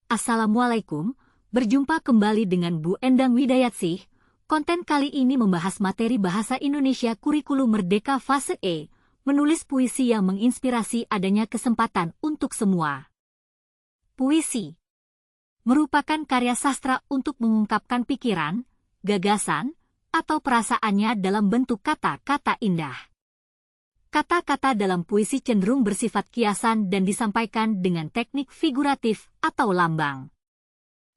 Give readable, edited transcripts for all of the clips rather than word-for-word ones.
Assalamualaikum, berjumpa kembali dengan Bu Endang Widayatsih. Konten kali ini membahas materi Bahasa Indonesia Kurikulum Merdeka Fase E, menulis puisi yang menginspirasi adanya kesempatan untuk semua. Puisi merupakan karya sastra untuk mengungkapkan pikiran, gagasan, atau perasaannya dalam bentuk kata-kata indah. Kata-kata dalam puisi cenderung bersifat kiasan dan disampaikan dengan teknik figuratif atau lambang.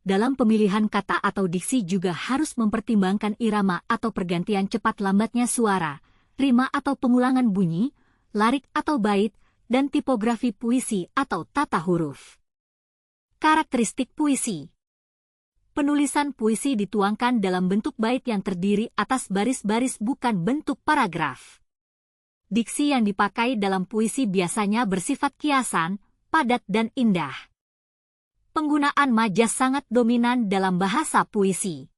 Dalam pemilihan kata atau diksi juga harus mempertimbangkan irama atau pergantian cepat lambatnya suara, rima atau pengulangan bunyi, larik atau bait, dan tipografi puisi atau tata huruf. Karakteristik puisi. Penulisan puisi dituangkan dalam bentuk bait yang terdiri atas baris-baris bukan bentuk paragraf. Diksi yang dipakai dalam puisi biasanya bersifat kiasan, padat dan indah. Penggunaan majas sangat dominan dalam bahasa puisi.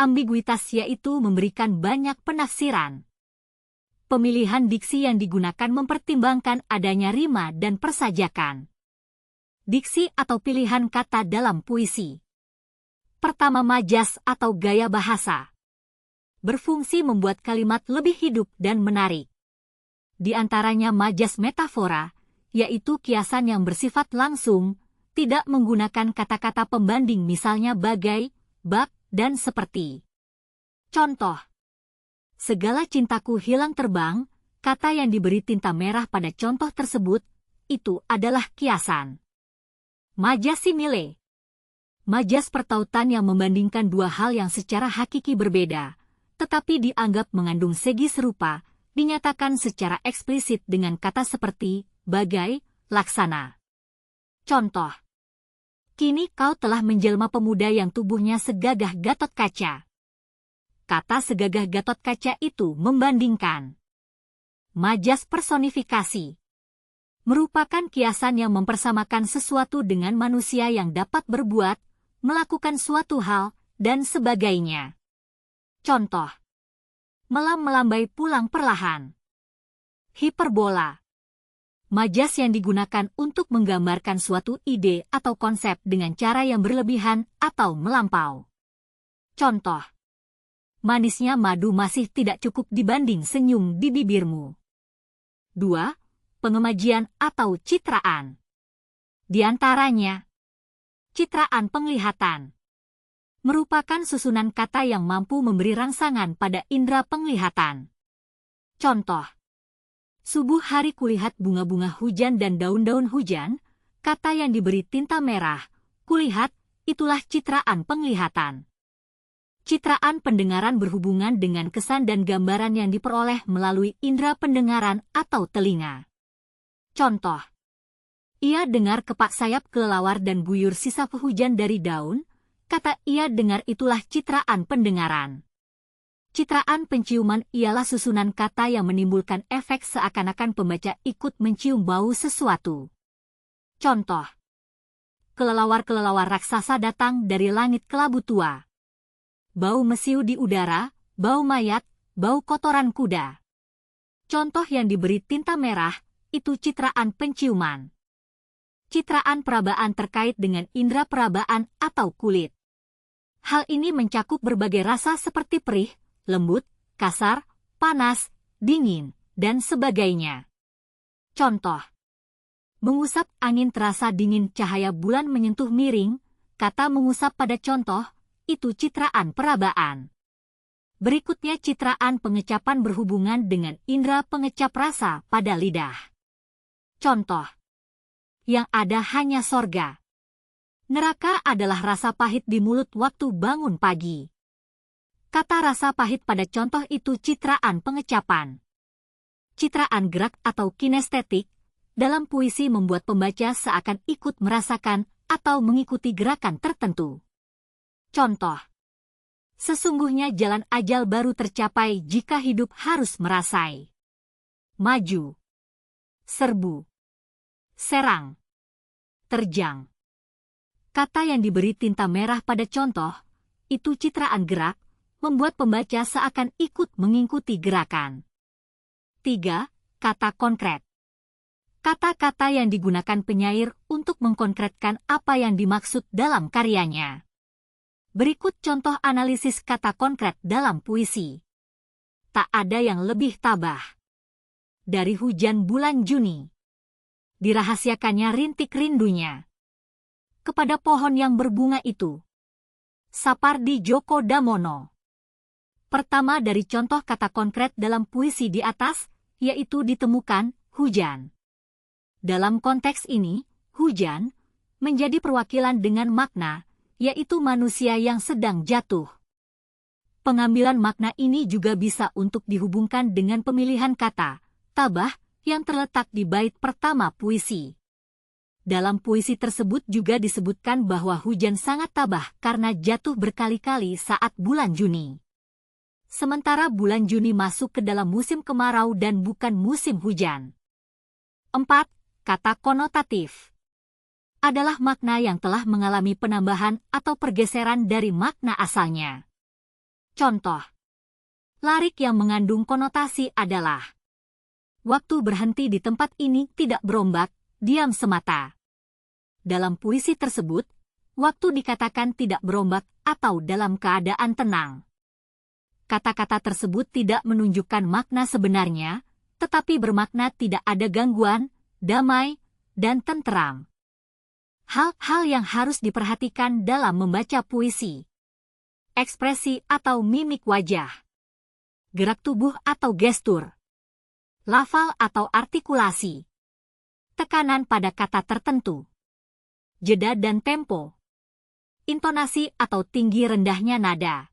Ambiguitas yaitu memberikan banyak penafsiran. Pemilihan diksi yang digunakan mempertimbangkan adanya rima dan persajakan. Diksi atau pilihan kata dalam puisi. Pertama, majas atau gaya bahasa. Berfungsi membuat kalimat lebih hidup dan menarik. Di antaranya majas metafora, yaitu kiasan yang bersifat langsung, tidak menggunakan kata-kata pembanding misalnya bagai, bak, dan seperti. Contoh. Segala cintaku hilang terbang, kata yang diberi tinta merah pada contoh tersebut, itu adalah kiasan. Majas simile. Majas pertautan yang membandingkan dua hal yang secara hakiki berbeda, tetapi dianggap mengandung segi serupa, dinyatakan secara eksplisit dengan kata seperti, bagai, laksana. Contoh. Kini kau telah menjelma pemuda yang tubuhnya segagah Gatot Kaca. Kata segagah Gatot Kaca itu membandingkan. Majas personifikasi. Merupakan kiasan yang mempersamakan sesuatu dengan manusia yang dapat berbuat, melakukan suatu hal, dan sebagainya. Contoh. Melambai pulang perlahan. Hiperbola. Majas yang digunakan untuk menggambarkan suatu ide atau konsep dengan cara yang berlebihan atau melampau. Contoh. Manisnya madu masih tidak cukup dibanding senyum di bibirmu. 2. Pengemajian atau citraan. Di antaranya, citraan penglihatan. Merupakan susunan kata yang mampu memberi rangsangan pada indera penglihatan. Contoh. Subuh hari kulihat bunga-bunga hujan dan daun-daun hujan, kata yang diberi tinta merah, kulihat, itulah citraan penglihatan. Citraan pendengaran berhubungan dengan kesan dan gambaran yang diperoleh melalui indera pendengaran atau telinga. Contoh. Ia dengar kepak sayap kelelawar dan buyur sisa hujan dari daun, kata ia dengar itulah citraan pendengaran. Citraan penciuman ialah susunan kata yang menimbulkan efek seakan-akan pembaca ikut mencium bau sesuatu. Contoh. Kelelawar-kelelawar raksasa datang dari langit kelabu tua. Bau mesiu di udara, bau mayat, bau kotoran kuda. Contoh yang diberi tinta merah, itu citraan penciuman. Citraan perabaan terkait dengan indera perabaan atau kulit. Hal ini mencakup berbagai rasa seperti perih, lembut, kasar, panas, dingin, dan sebagainya. Contoh. Mengusap angin terasa dingin cahaya bulan menyentuh miring, kata mengusap pada contoh, itu citraan perabaan. Berikutnya citraan pengecapan berhubungan dengan indera pengecap rasa pada lidah. Contoh. Yang ada hanya sorga. Neraka adalah rasa pahit di mulut waktu bangun pagi. Kata rasa pahit pada contoh itu citraan pengecapan. Citraan gerak atau kinestetik, dalam puisi membuat pembaca seakan ikut merasakan atau mengikuti gerakan tertentu. Contoh. Sesungguhnya jalan ajal baru tercapai jika hidup harus merasai. Maju. Serbu. Serang. Terjang. Kata yang diberi tinta merah pada contoh, itu citraan gerak, membuat pembaca seakan ikut mengikuti gerakan. 3. Kata konkret. Kata-kata yang digunakan penyair untuk mengkonkretkan apa yang dimaksud dalam karyanya. Berikut contoh analisis kata konkret dalam puisi. Tak ada yang lebih tabah. Dari hujan bulan Juni. Dirahasiakannya rintik rindunya. Kepada pohon yang berbunga itu. Sapardi Djoko Damono. Pertama dari contoh kata konkret dalam puisi di atas, yaitu ditemukan hujan. Dalam konteks ini, hujan menjadi perwakilan dengan makna, yaitu manusia yang sedang jatuh. Pengambilan makna ini juga bisa untuk dihubungkan dengan pemilihan kata, tabah, yang terletak di bait pertama puisi. Dalam puisi tersebut juga disebutkan bahwa hujan sangat tabah karena jatuh berkali-kali saat bulan Juni. Sementara bulan Juni masuk ke dalam musim kemarau dan bukan musim hujan. 4. Kata konotatif adalah makna yang telah mengalami penambahan atau pergeseran dari makna asalnya. Contoh. Larik yang mengandung konotasi adalah waktu berhenti di tempat ini tidak berombak, diam semata. Dalam puisi tersebut, waktu dikatakan tidak berombak atau dalam keadaan tenang. Kata-kata tersebut tidak menunjukkan makna sebenarnya, tetapi bermakna tidak ada gangguan, damai, dan tenteram. Hal-hal yang harus diperhatikan dalam membaca puisi. Ekspresi atau mimik wajah. Gerak tubuh atau gestur. Lafal atau artikulasi. Tekanan pada kata tertentu. Jeda dan tempo. Intonasi atau tinggi rendahnya nada.